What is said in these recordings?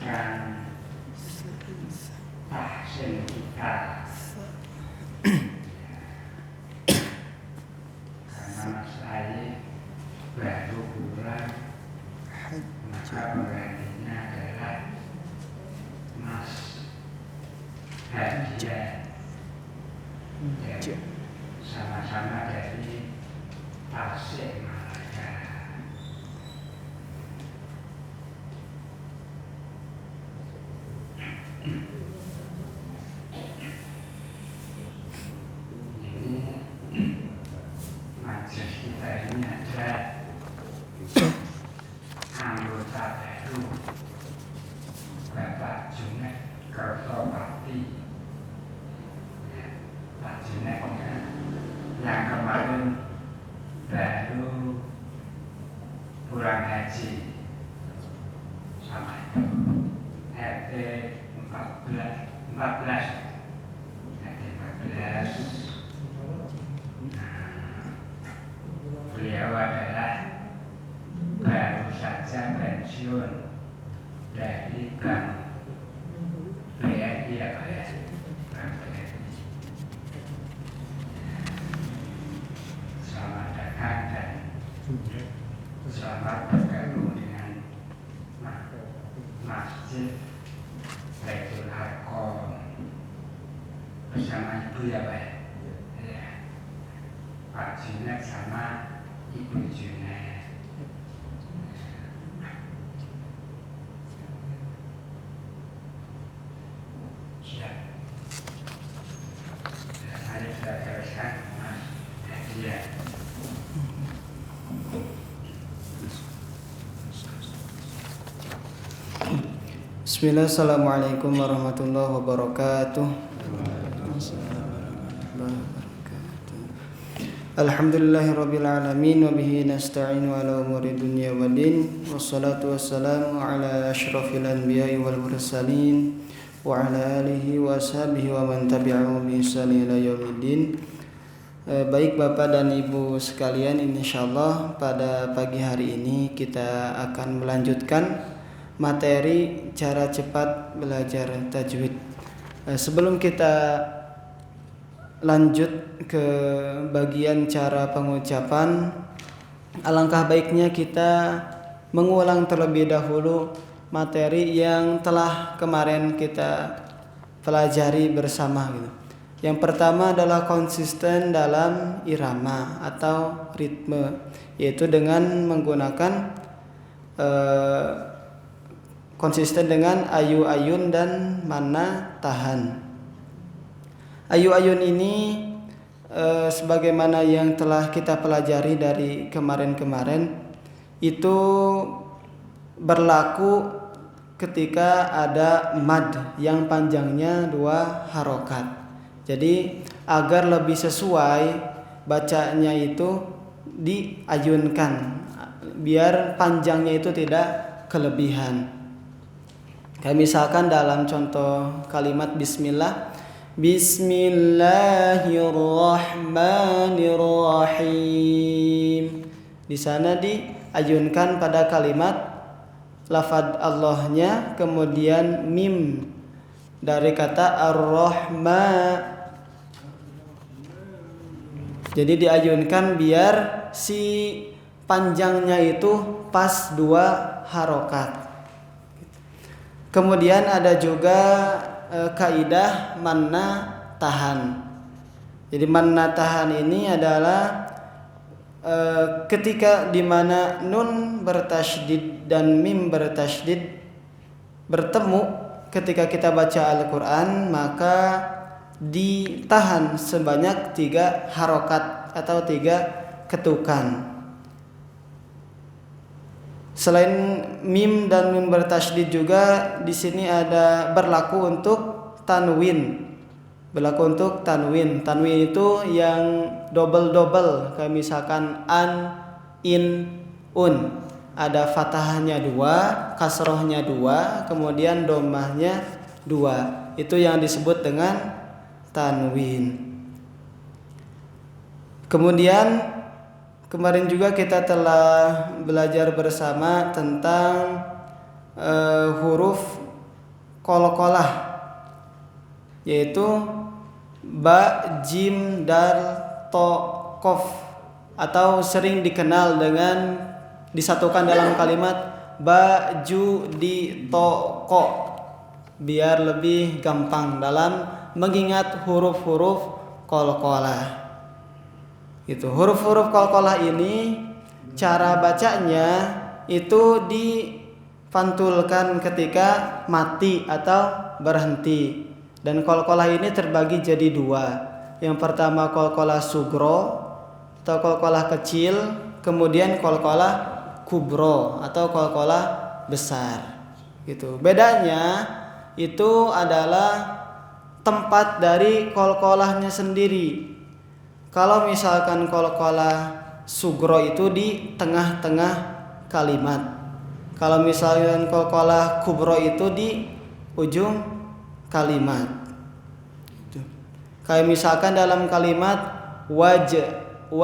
การtahsin kita karena Mas Ayi baru pulang, maka penggantinya adalah Mas Hadiah yang sama-sama dari Tasikmalaya. Majelis kita ini ada anggota baru, Bapak Junet Kertopati. Pak Junet yang kemarin baru pulang haji sama itu RT 14 beliau adalah baru saja pensiun dari Bank BRI ya Pak ya, Bank BRI. Selamat datang dan selamat bergabung dengan Masjid Baitul Arqam bersama Ibu ya Pak ya, Pak Junet sama Ibu Junet. Siap. Mari kita teruskan Mas Hadiah. Bismillah, assalamualaikum warahmatullahi wabarakatuh. Alhamdulillahirabbil alamin wa bihi nasta'inu ala umuri dunya waddin. Wassalatu wassalamu ala asyrafil anbiya'i wal mursalin wa ala alihi wa ashabihi wa man tabi'ahum bi ihsan ila yaumiddin. Baik Bapak dan Ibu sekalian, insyaallah pada pagi hari ini kita akan melanjutkan materi cara cepat belajar tajwid. Sebelum kita lanjut ke bagian cara pengucapan, alangkah baiknya kita mengulang terlebih dahulu materi yang telah kemarin kita pelajari bersama gitu. Yang pertama adalah konsisten dalam irama atau ritme, yaitu dengan menggunakan konsisten dengan ayu-ayun dan mana tahan. Ayu-ayun ini sebagaimana yang telah kita pelajari dari kemarin-kemarin itu berlaku ketika ada mad yang panjangnya 2 harokat. Jadi agar lebih sesuai bacanya itu diayunkan biar panjangnya itu tidak kelebihan. Kayak misalkan dalam contoh kalimat bismillah, Bismillahirrahmanirrahim. Di sana diayunkan pada kalimat lafadz Allahnya, kemudian mim dari kata ar-rahma. Jadi diayunkan biar si panjangnya itu pas 2 harokat. Kemudian ada juga kaidah manna tahan. Jadi manna tahan ini adalah ketika dimana nun bertasydid dan mim bertasydid bertemu ketika kita baca Al-Quran, maka ditahan sebanyak 3 harokat atau 3 ketukan. Selain mim dan nun bertasydid juga di sini ada berlaku untuk tanwin. Berlaku untuk tanwin. Tanwin itu yang double, kayak misalkan an, in, un. Ada fathahnya 2, kasrohnya 2, kemudian dhammahnya 2. Itu yang disebut dengan tanwin. Kemudian kemarin juga kita telah belajar bersama tentang huruf qalqalah, yaitu ba, jim, dal, to, qaf, atau sering dikenal dengan disatukan dalam kalimat baju di toko, biar lebih gampang dalam mengingat huruf-huruf qalqalah. Itu huruf-huruf qalqalah ini cara bacanya itu dipantulkan ketika mati atau berhenti. Dan qalqalah ini terbagi jadi dua. Yang pertama qalqalah sugro atau qalqalah kecil, kemudian qalqalah kubro atau qalqalah besar. Gitu. Bedanya itu adalah tempat dari qalqalahnya sendiri. Kalau misalkan qalqalah sugro itu di tengah-tengah kalimat. Kalau misalkan qalqalah kubro itu di ujung kalimat. Kayak misalkan dalam kalimat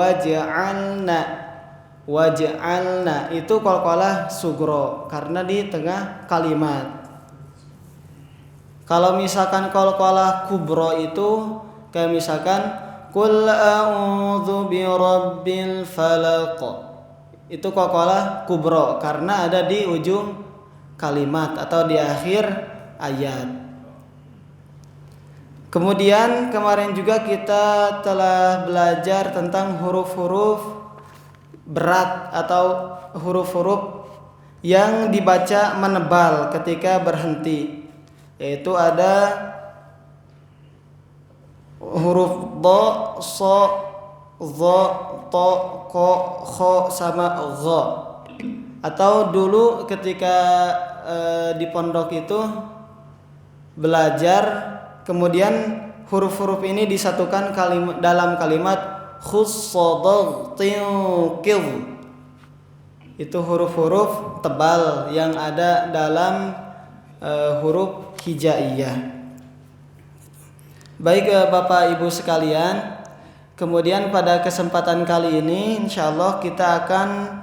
waj'alna itu qalqalah sugro karena di tengah kalimat. Kalau misalkan qalqalah kubro itu kayak misalkan qul a'udzu birabbil falaq, itu qalqalah kubro karena ada di ujung kalimat atau di akhir ayat. Kemudian kemarin juga kita telah belajar tentang huruf-huruf berat atau huruf-huruf yang dibaca menebal ketika berhenti, yaitu ada huruf do, so, zo, to, ko, kho, sama gho. Atau dulu ketika di pondok itu belajar, kemudian huruf-huruf ini disatukan dalam kalimat khussadaqtiqil. Itu huruf-huruf tebal yang ada dalam huruf hijaiyah. Baik Bapak Ibu sekalian, kemudian pada kesempatan kali ini insyaallah kita akan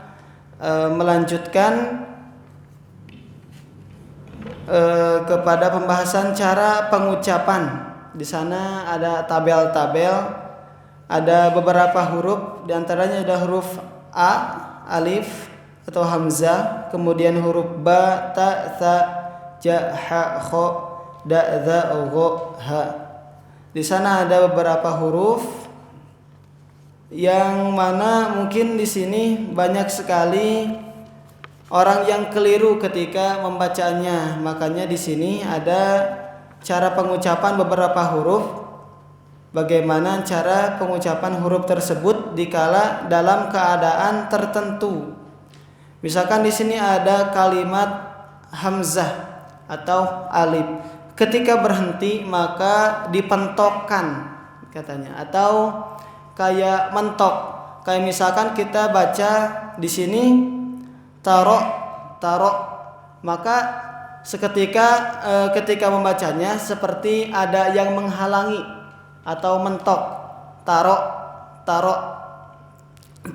melanjutkan kepada pembahasan cara pengucapan. Di sana ada tabel-tabel, ada beberapa huruf, di antaranya ada huruf a, alif atau hamzah, kemudian huruf ba, ta, tha, ja, ha, kho, da, dha, gho, ha. Di sana ada beberapa huruf yang mana mungkin di sini banyak sekali orang yang keliru ketika membacanya. Makanya di sini ada cara pengucapan beberapa huruf. Bagaimana cara pengucapan huruf tersebut dikala dalam keadaan tertentu. Misalkan di sini ada kalimat hamzah atau alif. Ketika berhenti maka dipentokkan katanya, atau kayak mentok. Kayak misalkan kita baca di sini taro, maka seketika ketika membacanya seperti ada yang menghalangi atau mentok. Taro,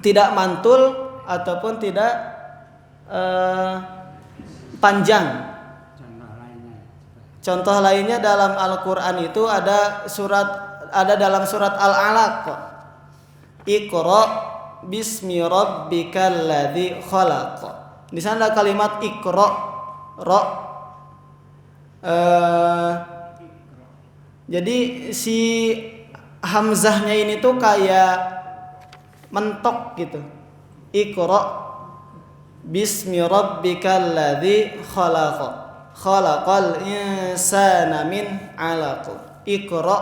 tidak mantul ataupun tidak panjang. Contoh lainnya dalam Al-Qur'an itu ada dalam surat Al-Alaq. Iqra bismi rabbikal ladzi khalaq. Di sana ada kalimat iqra, ra. Jadi si hamzahnya ini tuh kayak mentok gitu. Iqra bismi rabbikal ladzi khalaq. Khalaqal insana min 'alaq. Iqra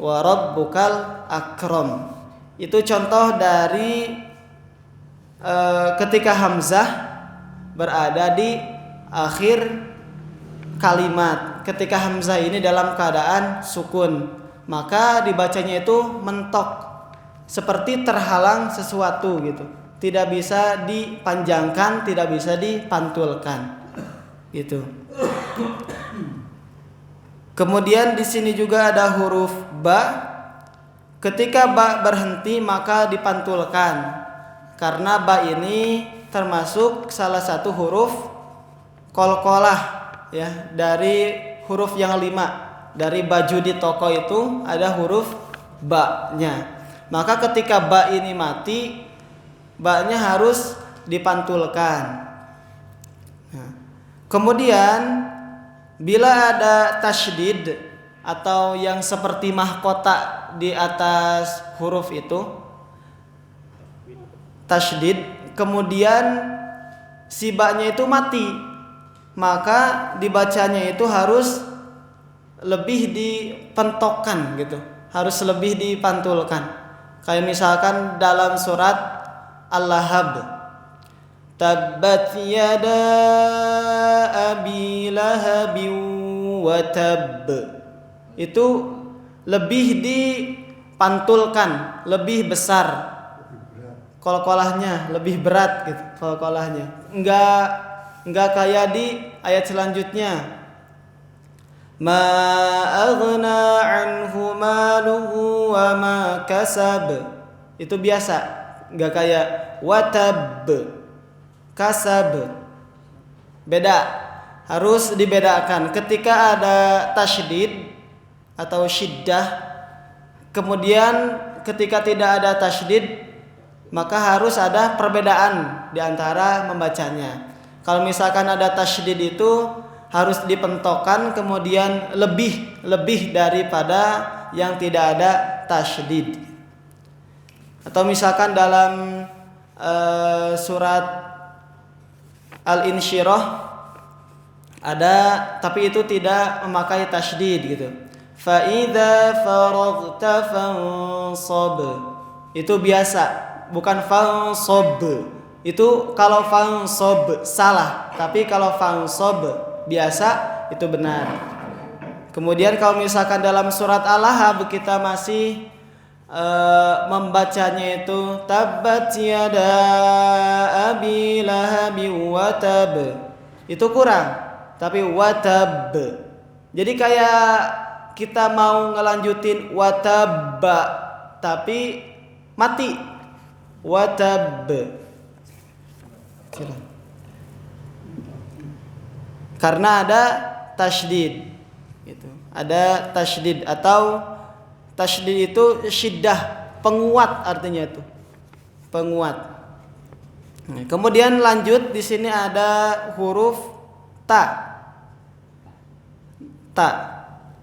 wa rabbukal akram. Itu contoh dari ketika hamzah berada di akhir kalimat. Ketika hamzah ini dalam keadaan sukun, maka dibacanya itu mentok, seperti terhalang sesuatu gitu. Tidak bisa dipanjangkan, tidak bisa dipantulkan. Gitu. Kemudian di sini juga ada huruf ba. Ketika ba berhenti maka dipantulkan, karena ba ini termasuk salah satu huruf qalqalah ya dari huruf yang 5. Dari baju di toko itu ada huruf ba-nya. Maka ketika ba ini mati, ba-nya harus dipantulkan. Nah, kemudian bila ada tasydid atau yang seperti mahkota di atas huruf itu, tasydid, kemudian si ba-nya itu mati, maka dibacanya itu harus lebih dipentokkan gitu, harus lebih dipantulkan. Kayak misalkan dalam surat Al-Lahab, tabbat yada abi lahabin wa tab, itu lebih dipantulkan, lebih besar qalqalahnya, lebih berat gitu qalqalahnya. Enggak kayak di ayat selanjutnya, ma aghna anhu maluhu wa ma kasab. Itu biasa, enggak kayak watab kasab. Beda, harus dibedakan. Ketika ada tasydid atau syiddah, kemudian ketika tidak ada tasydid, maka harus ada perbedaan di antara membacanya. Kalau misalkan ada tasydid itu harus dipentokkan, kemudian lebih daripada yang tidak ada tasydid. Atau misalkan dalam surat Al-Insyirah ada, tapi itu tidak memakai tasydid gitu. Fa idza faraghta fansab, itu biasa, bukan fansab. Itu kalau fansab salah, tapi kalau fansab biasa itu benar. Kemudian kalau misalkan dalam surat Al-Lahab kita masih membacanya itu tabbat yada abi lahabi watab, itu kurang, tapi watab. Jadi kayak kita mau ngelanjutin watabba tapi mati, watab. Karena ada tasydid gitu. Ada tasydid, atau tasydid itu syiddah, penguat artinya itu. Penguat. Nah, kemudian lanjut di sini ada huruf ta. Ta.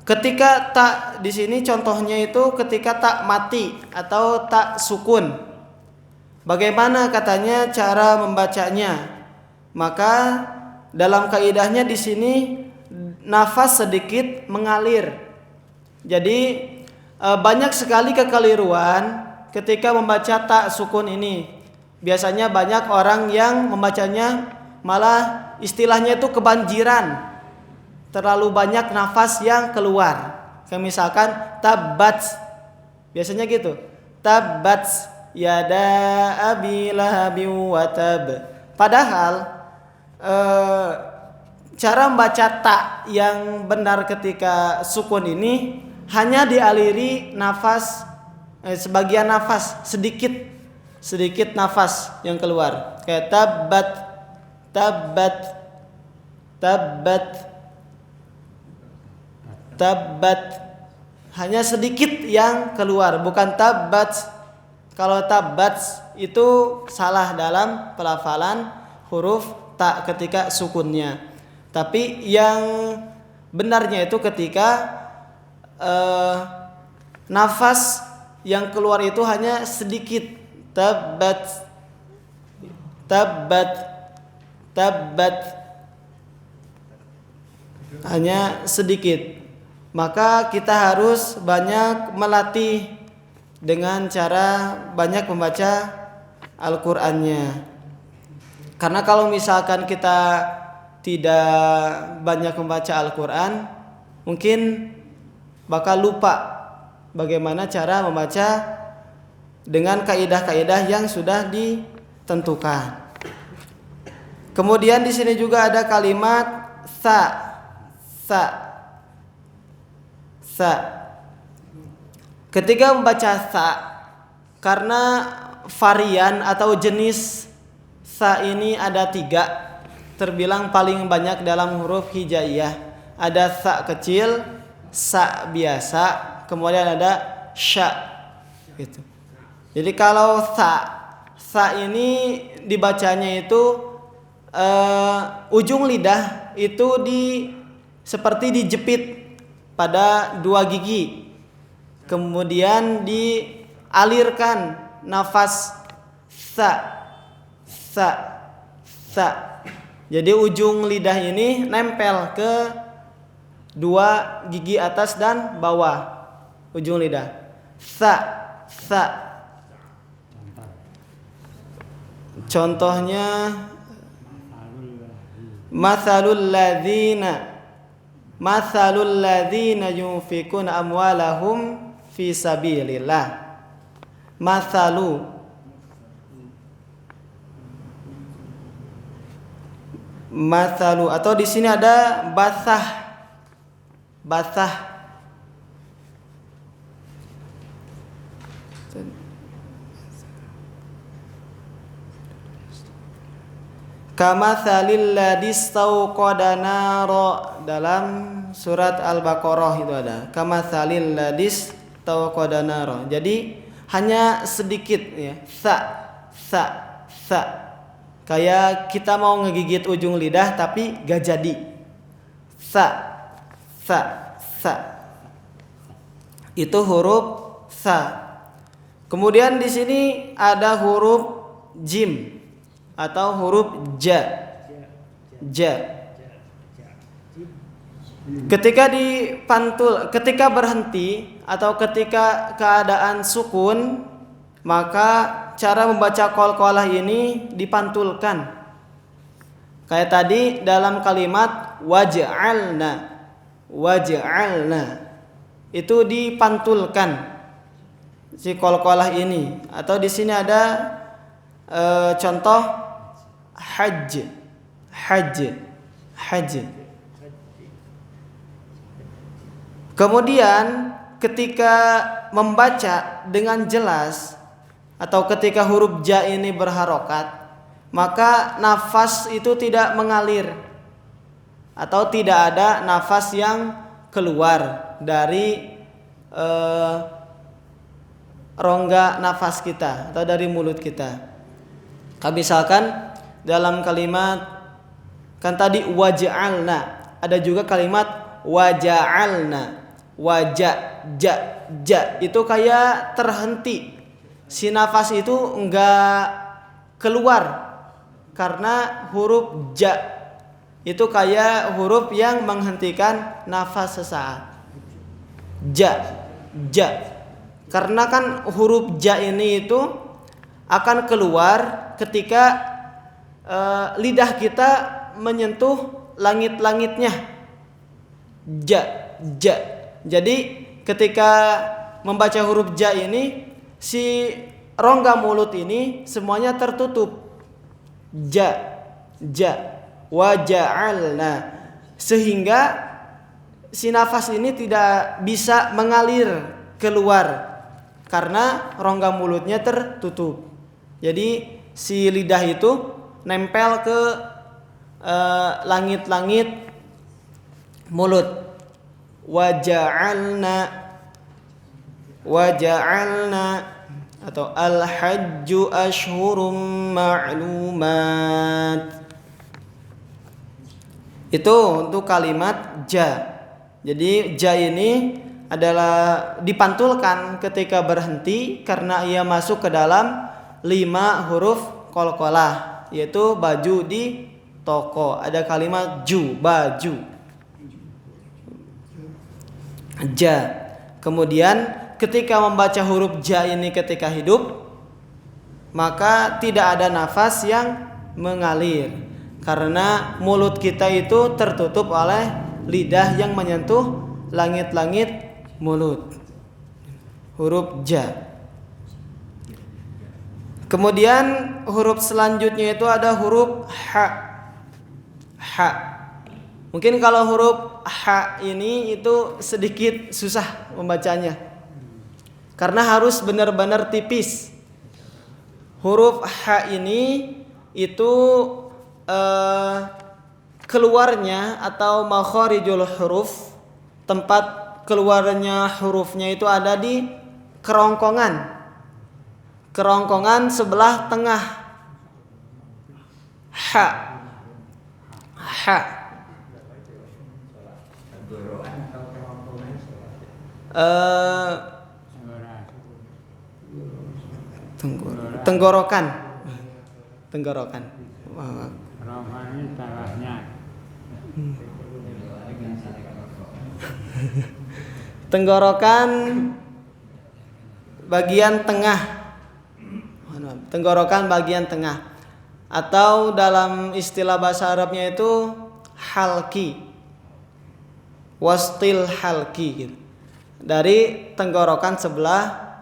Ketika ta di sini contohnya itu ketika ta mati atau ta sukun. Bagaimana katanya cara membacanya? Maka dalam kaidahnya di sini nafas sedikit mengalir. Jadi banyak sekali kekeliruan ketika membaca ta sukun ini. Biasanya banyak orang yang membacanya malah istilahnya itu kebanjiran. Terlalu banyak nafas yang keluar. Kayak misalkan tabbat. Biasanya gitu. Tabbat yada abi lahabin wa tab. Padahal cara membaca ta yang benar ketika sukun ini hanya dialiri nafas, sebagian nafas, sedikit nafas yang keluar. Kayak tabbat, tabbat, tabbat, tabbat, hanya sedikit yang keluar, bukan tabbat. Kalau tabbat itu salah dalam pelafalan huruf ta ketika sukunnya. Tapi yang benarnya itu ketika nafas yang keluar itu hanya sedikit. Tabbat, tabbat, tabbat, hanya sedikit. Maka kita harus banyak melatih dengan cara banyak membaca Al-Qur'annya. Karena kalau misalkan kita tidak banyak membaca Al-Qur'an, mungkin bakal lupa bagaimana cara membaca dengan kaidah-kaidah yang sudah ditentukan. Kemudian di sini juga ada kalimat sa, sa, sa. Ketika membaca sa, karena varian atau jenis sa ini ada 3. terbilang paling banyak dalam huruf hijaiyah. Ada sa kecil, sa biasa, kemudian ada sya gitu. Jadi kalau sa ini dibacanya itu ujung lidah itu seperti dijepit pada 2 gigi. Kemudian dialirkan nafas sa. Jadi ujung lidah ini nempel ke 2 gigi atas dan bawah ujung lidah. Sa. Contohnya mathalul ladzina yunfikuna amwalahum fi sabilillah. Mathalu atau di sini ada basah. Kamatsalil ladzi istauqada nara, dalam surat Al-Baqarah itu ada kamatsalil ladzi istauqada nara. Jadi hanya sedikit ya, sa. Kayak kita mau ngegigit ujung lidah tapi gak jadi. Sa. Itu huruf sa. Kemudian di sini ada huruf jim atau huruf ja. Ketika berhenti atau ketika keadaan sukun, maka cara membaca qalqalah ini dipantulkan. Kayak tadi dalam kalimat waj'alna itu dipantulkan si qalqalah ini. Atau di sini ada contoh hajj. Kemudian ketika membaca dengan jelas atau ketika huruf ja ini berharokat, maka nafas itu tidak mengalir atau tidak ada nafas yang keluar dari rongga nafas kita atau dari mulut kita. Misalkan dalam kalimat kan tadi waja'alna, ada juga kalimat waja'alna. Ja itu kayak terhenti. Si nafas itu enggak keluar karena huruf ja itu kayak huruf yang menghentikan nafas sesaat. Ja. Karena kan huruf ja ini itu akan keluar ketika lidah kita menyentuh langit-langitnya. Ja. Jadi ketika membaca huruf ja ini, si rongga mulut ini semuanya tertutup. Ja. Waja'alna, sehingga si nafas ini tidak bisa mengalir keluar karena rongga mulutnya tertutup. Jadi si lidah itu nempel ke langit-langit mulut. Waja'alna atau al-hajju ashhurum ma'lumat. Itu untuk kalimat ja. Jadi ja ini adalah dipantulkan ketika berhenti karena ia masuk ke dalam 5 huruf qalqalah, yaitu baju di toko. Ada kalimat baju. Ja. Kemudian ketika membaca huruf ja ini ketika hidup, maka tidak ada nafas yang mengalir karena mulut kita itu tertutup oleh lidah yang menyentuh langit-langit mulut. Huruf ja. Kemudian huruf selanjutnya itu ada huruf ha. Mungkin kalau huruf ha ini itu sedikit susah membacanya karena harus benar-benar tipis. Huruf ha ini itu keluarnya atau makharijul huruf, tempat keluarnya hurufnya itu ada di kerongkongan. Kerongkongan sebelah tengah. Ha. Ha. Tenggorokan. Tenggorokan. Rohani salahnya. Tenggorokan bagian tengah. Tenggorokan bagian tengah. Atau dalam istilah bahasa Arabnya itu halki. Wastil halki gitu. Dari tenggorokan sebelah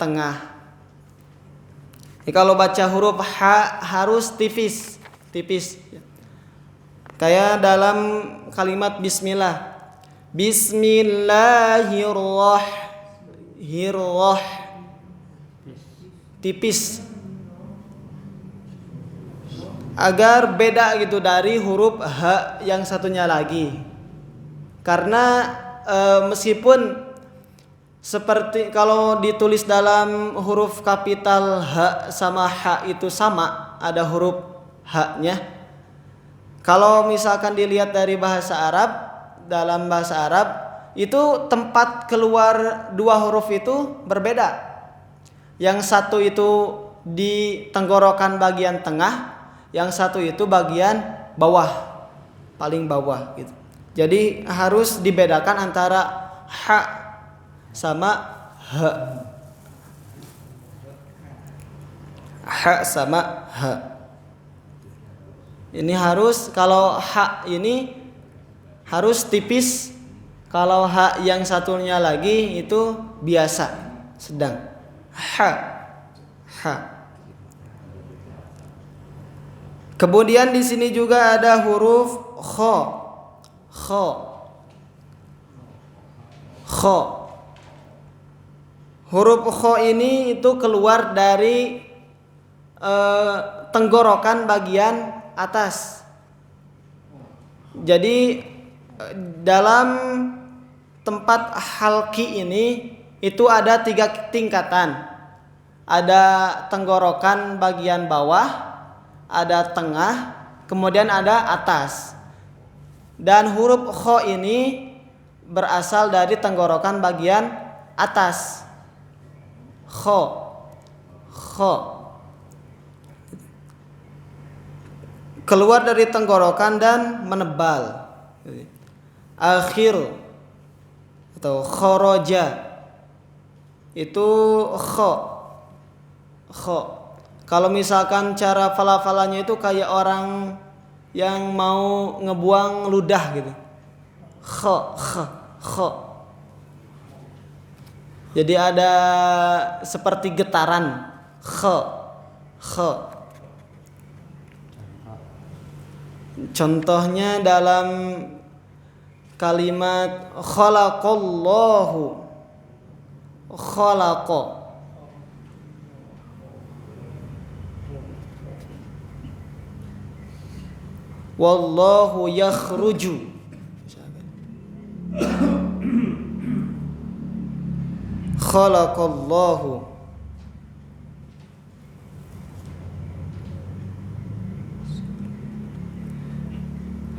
tengah. Jadi kalau baca huruf ha harus tipis. Kayak dalam kalimat bismillah. Bismillahirrahmanirrahim. Tipis. Agar beda gitu dari huruf ha yang satunya lagi. Karena meskipun seperti kalau ditulis dalam huruf kapital ha sama ha itu sama, ada huruf ha-nya. Kalau misalkan dilihat dari bahasa Arab, dalam bahasa Arab itu tempat keluar dua huruf itu berbeda. Yang satu itu di tenggorokan bagian tengah, yang satu itu bagian bawah, paling bawah gitu. Jadi harus dibedakan antara ha sama ha. Ha sama ha. Ini harus, kalau ha ini harus tipis, kalau ha yang satunya lagi itu biasa, sedang. Ha. Kemudian di sini juga ada huruf kha. Huruf kha ini itu keluar dari tenggorokan bagian atas. Jadi dalam tempat halki ini itu ada 3 tingkatan. Ada tenggorokan bagian bawah, ada tengah, kemudian ada atas. Dan huruf kha ini berasal dari tenggorokan bagian atas. Kha. Keluar dari tenggorokan dan menebal. Akhir atau kharaja itu kha. Kalau misalkan cara pelafalannya itu kayak orang yang mau ngebuang ludah gitu. Kha. Jadi ada seperti getaran. Kha. Contohnya dalam kalimat khalaqallahu. Khalaqa. Wallahu yakhruju. Khalaqallahu.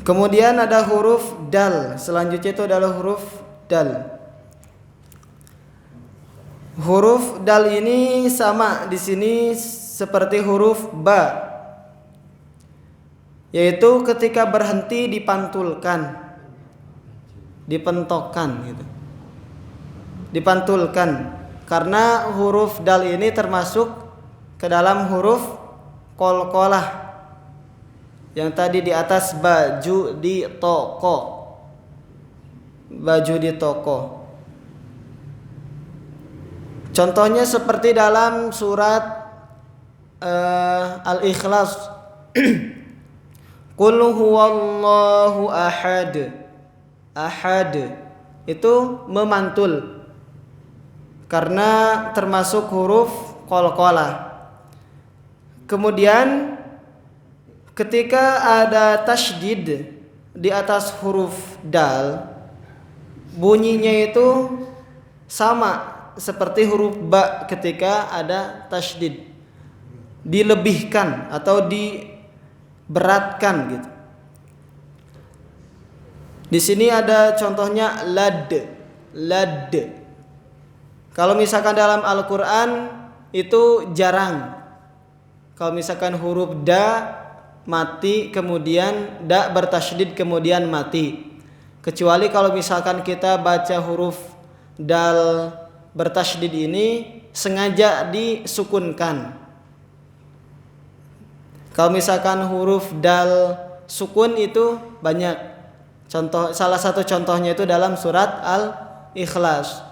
Kemudian ada huruf dal. Selanjutnya itu adalah huruf dal. Huruf dal ini sama di sini seperti huruf ba. Yaitu ketika berhenti dipantulkan, dipentokkan gitu. Dipantulkan. Karena huruf dal ini termasuk ke dalam huruf qalqalah. Yang tadi di atas baju di toko. Baju di toko. Contohnya seperti dalam surat Al-Ikhlas. Qul huwallahu ahad. Ahad itu memantul. Karena termasuk huruf qalqalah. Kemudian ketika ada tasydid di atas huruf dal bunyinya itu sama seperti huruf ba ketika ada tasydid, dilebihkan atau diberatkan gitu. Di sini ada contohnya lad. Kalau misalkan dalam Al-Qur'an itu jarang. Kalau misalkan huruf da mati kemudian da bertasydid kemudian mati. Kecuali kalau misalkan kita baca huruf dal bertasydid ini sengaja disukunkan. Kalau misalkan huruf dal sukun itu banyak. Salah satu contohnya itu dalam surat Al-Ikhlas.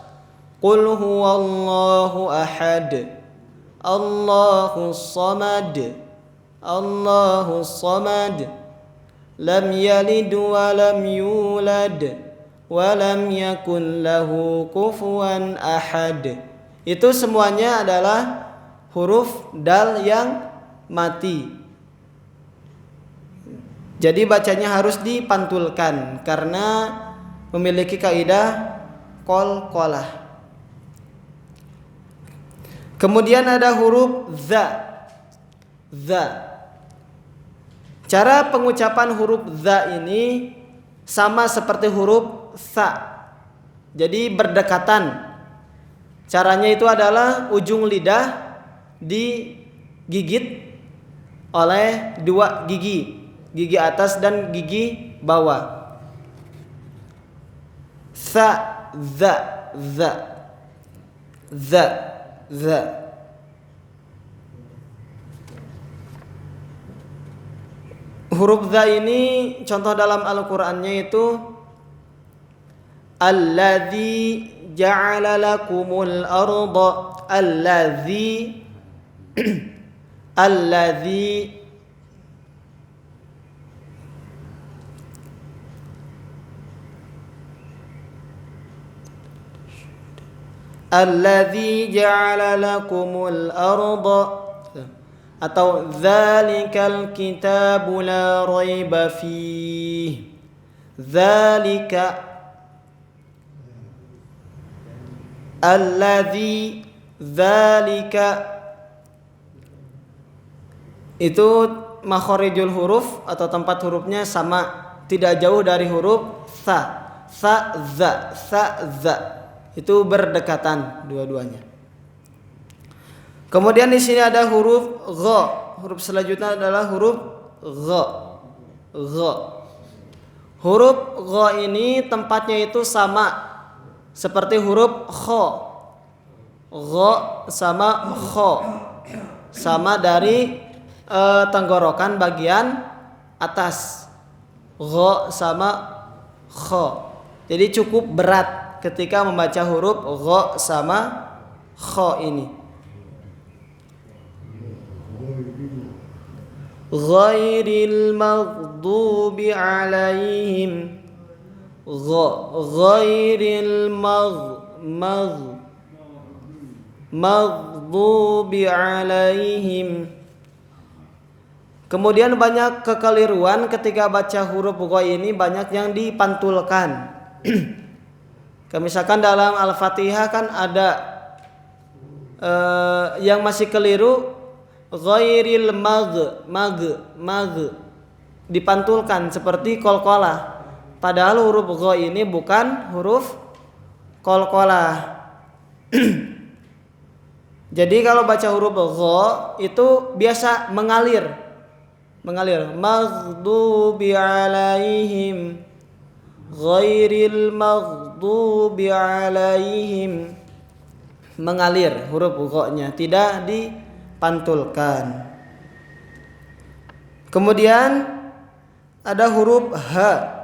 Qul huwallahu ahad. Allahus samad. Allahus samad. Lam yalid wa lam yulad wa lam yakun lahu kufuwan ahad. Itu semuanya adalah huruf dal yang mati. Jadi bacanya harus dipantulkan karena memiliki kaidah qalqalah. Kemudian ada huruf za. Cara pengucapan huruf za ini sama seperti huruf sa. Jadi berdekatan. Caranya itu adalah ujung lidah digigit oleh dua gigi atas dan gigi bawah. Za. Huruf za ini contoh dalam Al-Qur'annya itu alladzi ja'ala lakumul arda alladzi alladzi ja'ala lakumul arda atau dzalikal kitabu la raiba fihi. Dzalika alladzi dzalika itu makharijul huruf atau tempat hurufnya sama, tidak jauh dari huruf sa. Za itu berdekatan dua-duanya. Kemudian di sini ada huruf gha. Huruf selanjutnya adalah huruf gha. Huruf gha ini tempatnya itu sama seperti huruf kha. Gha sama kha. Sama dari tenggorokan bagian atas. Gha sama kha. Jadi cukup berat ketika membaca huruf gha sama kha ini. Ghairil maghdubi alaihim. Ghairil maghdubi alaihim. Kemudian banyak kekeliruan ketika baca huruf gha ini, banyak yang dipantulkan. Misalkan dalam Al-Fatihah kan ada yang masih keliru ghairil mag dipantulkan seperti qalqalah. Padahal huruf gha ini bukan huruf qalqalah. Jadi kalau baca huruf gha itu biasa mengalir. Maghdubi alaihim ghairil maghdubi alaihim. Mengalir huruf gha-nya, tidak dipantulkan. Kemudian ada huruf ha.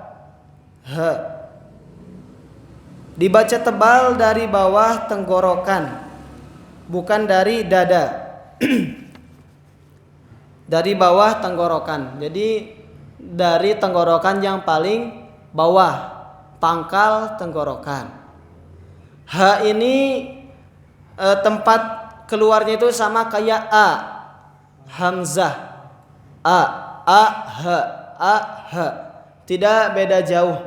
Dibaca tebal dari bawah tenggorokan, bukan dari dada. Dari bawah tenggorokan. Jadi dari tenggorokan yang paling bawah, pangkal tenggorokan. Ha ini tempat keluarnya itu sama kayak a, hamzah, a ha. tidak beda jauh.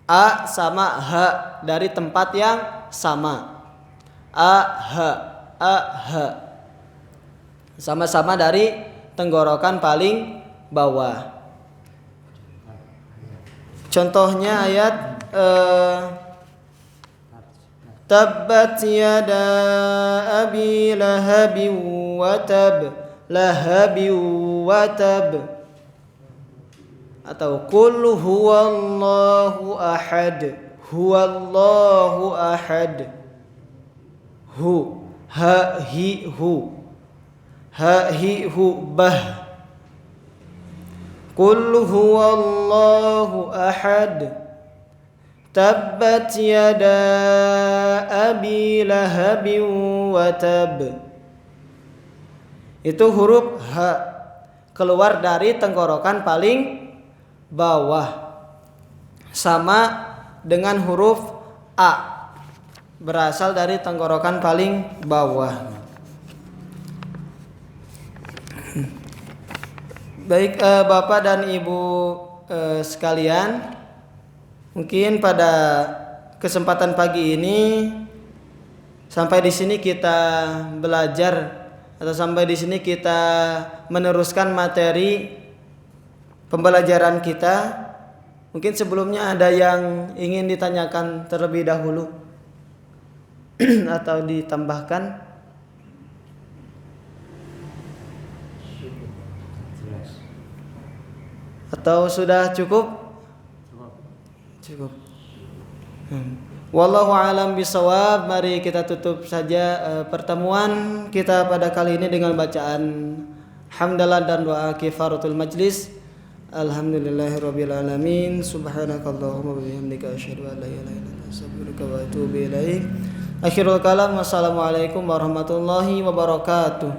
A sama H dari tempat yang sama. A H sama-sama dari tenggorokan paling bawah. Contohnya ayat Tabbat yada abi lahabin wa tab atau qul huwallahu ahad hu ha hi hu bah qul huwallahu ahad tabbat yada abi lahabin wa tab. Itu huruf H keluar dari tenggorokan paling bawah, sama dengan huruf A berasal dari tenggorokan paling bawah. Baik Bapak dan Ibu sekalian, mungkin pada kesempatan pagi ini sampai di sini kita belajar atau sampai di sini kita meneruskan materi pembelajaran kita. Mungkin sebelumnya ada yang ingin ditanyakan terlebih dahulu atau ditambahkan? Atau sudah cukup? Cukup. Wallahu a'lam bishawab. Mari kita tutup saja pertemuan kita pada kali ini dengan bacaan hamdalah dan doa kifaratul majlis. Alhamdulillahirabbil alamin. Subhanakallahumma wa bihamdika asyhadu an la ilaha illa anta astaghfiruka wa atubu ilaik. Akhirul kalam. Wassalamualaikum warahmatullahi wabarakatuh.